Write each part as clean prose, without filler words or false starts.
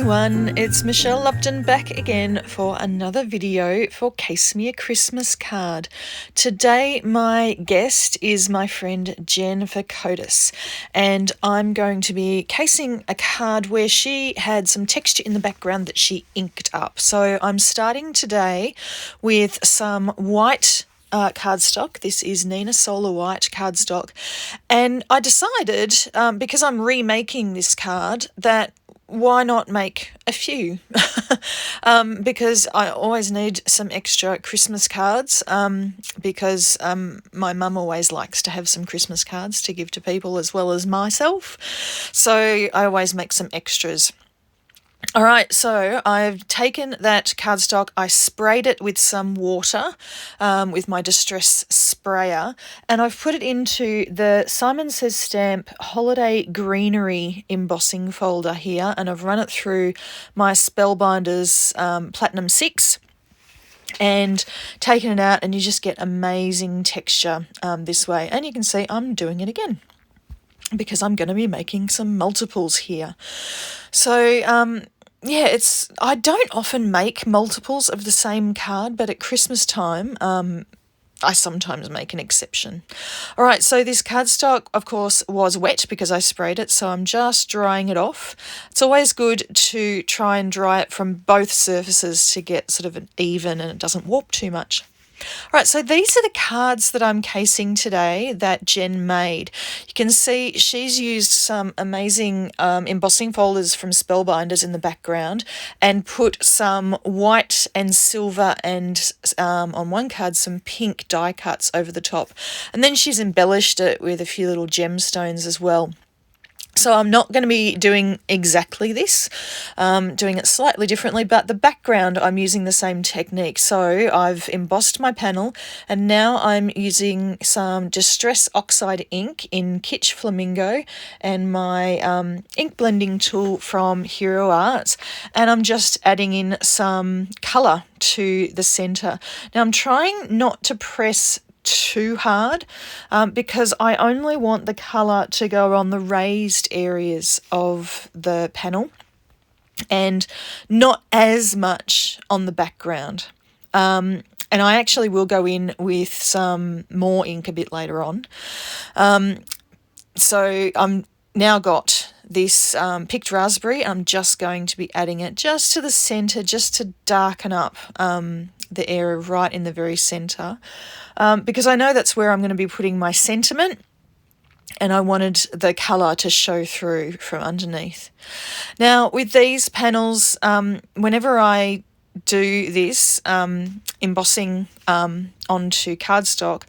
everyone, it's Michelle Lupton back again for another video for Case Me a Christmas Card. Today my guest is my friend Jennifer Kotas, and I'm going to be casing a card where she had some texture in the background that she inked up. So I'm starting today with some white cardstock. This is Nina Solar White cardstock, and I decided, because I'm remaking this card, that why not make a few? Because I always need some extra Christmas cards, because my mum always likes to have some Christmas cards to give to people as well as myself, so I always make some extras. All right, so I've taken that cardstock, I sprayed it with some water with my Distress sprayer, and I've put it into the Simon Says Stamp Holiday Greenery embossing folder here, and I've run it through my Spellbinders Platinum 6 and taken it out, and you just get amazing texture this way. And you can see I'm doing it again because I'm going to be making some multiples here. So yeah, I don't often make multiples of the same card, but at Christmas time, I sometimes make an exception. All right, so this cardstock, of course, was wet because I sprayed it, so I'm just drying it off. It's always good to try and dry it from both surfaces to get sort of an even and it doesn't warp too much. All right, so these are the cards that I'm casing today that Jen made. You can see she's used some amazing embossing folders from Spellbinders in the background and put some white and silver and on one card some pink die cuts over the top. And then she's embellished it with a few little gemstones as well. So I'm not going to be doing exactly this, doing it slightly differently, but the background I'm using the same technique. So I've embossed my panel, and now I'm using some Distress Oxide ink in Kitsch Flamingo and my ink blending tool from Hero Arts, and I'm just adding in some colour to the centre. Now I'm trying not to press too hard because I only want the colour to go on the raised areas of the panel and not as much on the background. And I actually will go in with some more ink a bit later on. So I'm now got this picked raspberry. I'm just going to be adding it just to the centre, just to darken up the area right in the very centre, because I know that's where I'm going to be putting my sentiment, and I wanted the colour to show through from underneath. Now with these panels, whenever I do this embossing onto cardstock,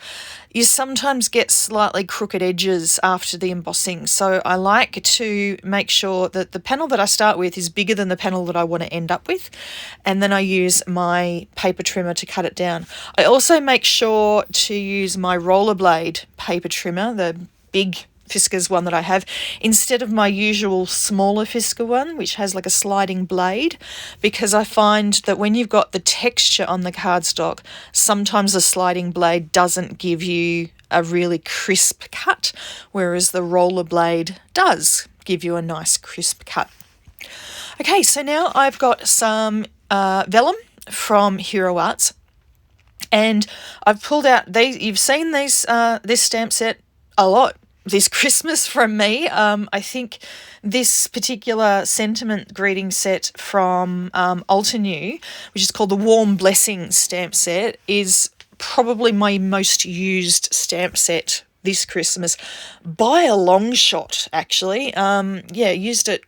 you sometimes get slightly crooked edges after the embossing, so I like to make sure that the panel that I start with is bigger than the panel that I want to end up with, and then I use my paper trimmer to cut it down. I also make sure to use my rollerblade paper trimmer, the big Fiskars one that I have, instead of my usual smaller Fiskar one, which has like a sliding blade, because I find that when you've got the texture on the cardstock, sometimes the sliding blade doesn't give you a really crisp cut, whereas the roller blade does give you a nice crisp cut. Okay, so now I've got some vellum from Hero Arts, and I've pulled out these. You've seen these this stamp set a lot this Christmas from me. I think this particular sentiment greeting set from Altenew, which is called the Warm Blessing stamp set, is probably my most used stamp set this Christmas by a long shot, actually. Yeah, used it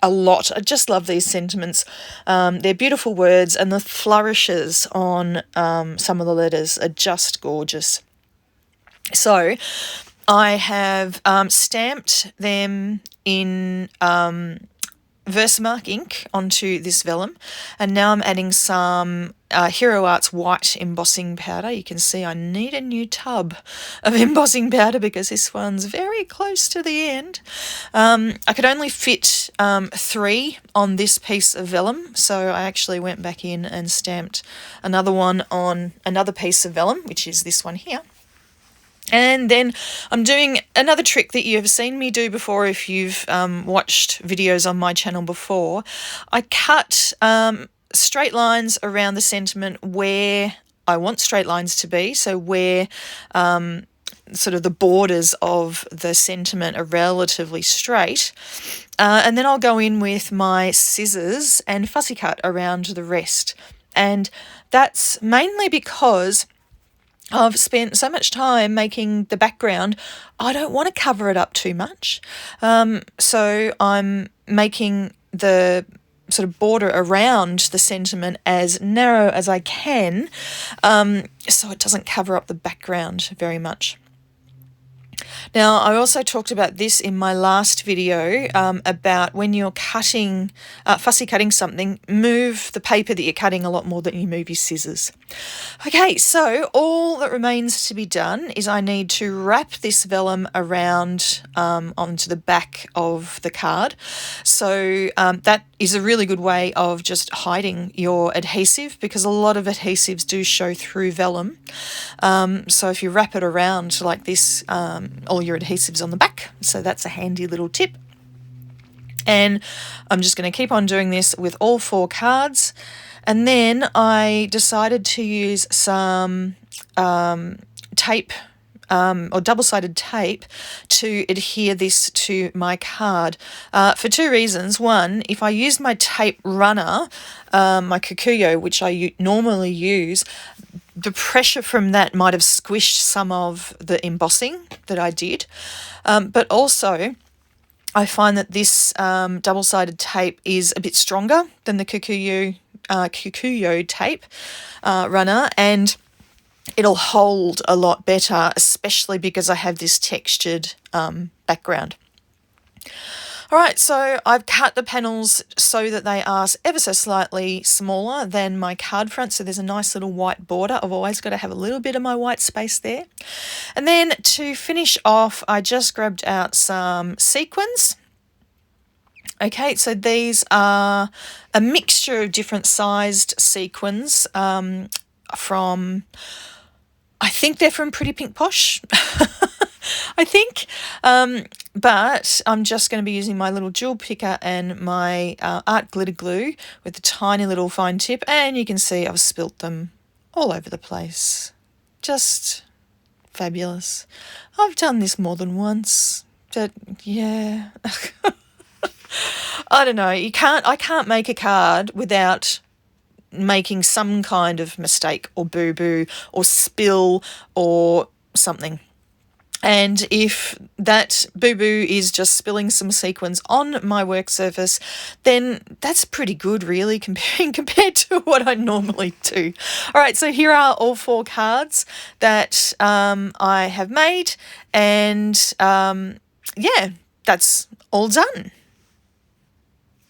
a lot. I just love these sentiments. They're beautiful words, and the flourishes on some of the letters are just gorgeous. So I have stamped them in Versamark ink onto this vellum, and now I'm adding some Hero Arts white embossing powder. You can see I need a new tub of embossing powder because this one's very close to the end. I could only fit 3 on this piece of vellum, so I actually went back in and stamped another one on another piece of vellum, which is this one here. And then I'm doing another trick that you have seen me do before if you've watched videos on my channel before. I cut straight lines around the sentiment where I want straight lines to be, so where sort of the borders of the sentiment are relatively straight. And then I'll go in with my scissors and fussy cut around the rest. And that's mainly because I've spent so much time making the background, I don't want to cover it up too much. So I'm making the sort of border around the sentiment as narrow as I can, so it doesn't cover up the background very much. Now, I also talked about this in my last video about when you're cutting, fussy cutting something, move the paper that you're cutting a lot more than you move your scissors. Okay, so all that remains to be done is I need to wrap this vellum around onto the back of the card. So that is a really good way of just hiding your adhesive, because a lot of adhesives do show through vellum. So if you wrap it around like this, all your adhesives on the back, so that's a handy little tip. And I'm just going to keep on doing this with all 4 cards. And then I decided to use some tape or double-sided tape to adhere this to my card for 2 reasons. One, if I used my tape runner, my Kikuyo, which I normally use, the pressure from that might have squished some of the embossing that I did. But also, I find that this double-sided tape is a bit stronger than the Kikuyo tape runner, and it'll hold a lot better, especially because I have this textured background. All right, so I've cut the panels so that they are ever so slightly smaller than my card front, so there's a nice little white border. I've always got to have a little bit of my white space there. And then to finish off, I just grabbed out some sequins. Okay, so these are a mixture of different sized sequins from, I think they're from Pretty Pink Posh, I think. But I'm just going to be using my little jewel picker and my art glitter glue with a tiny little fine tip, and you can see I've spilt them all over the place. Just fabulous. I've done this more than once, but yeah. I don't know, I can't make a card without making some kind of mistake or boo-boo or spill or something. And if that boo-boo is just spilling some sequins on my work surface, then that's pretty good, really, compared to what I normally do. All right, so here are all 4 cards that I have made, and yeah, that's all done.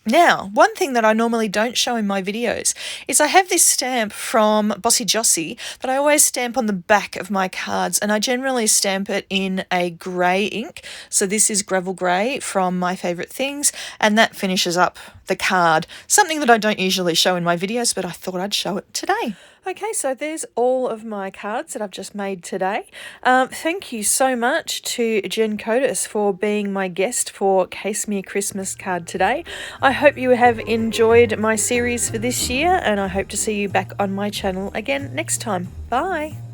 Now, one thing that I normally don't show in my videos is I have this stamp from Bossy Jossie that I always stamp on the back of my cards, and I generally stamp it in a grey ink. So this is Gravel Grey from My Favourite Things, and that finishes up the card. Something that I don't usually show in my videos, but I thought I'd show it today. Okay, so there's all of my cards that I've just made today. Thank you so much to Jen Kotas for being my guest for Case Me a Christmas Card today. I hope you have enjoyed my series for this year, and I hope to see you back on my channel again next time. Bye!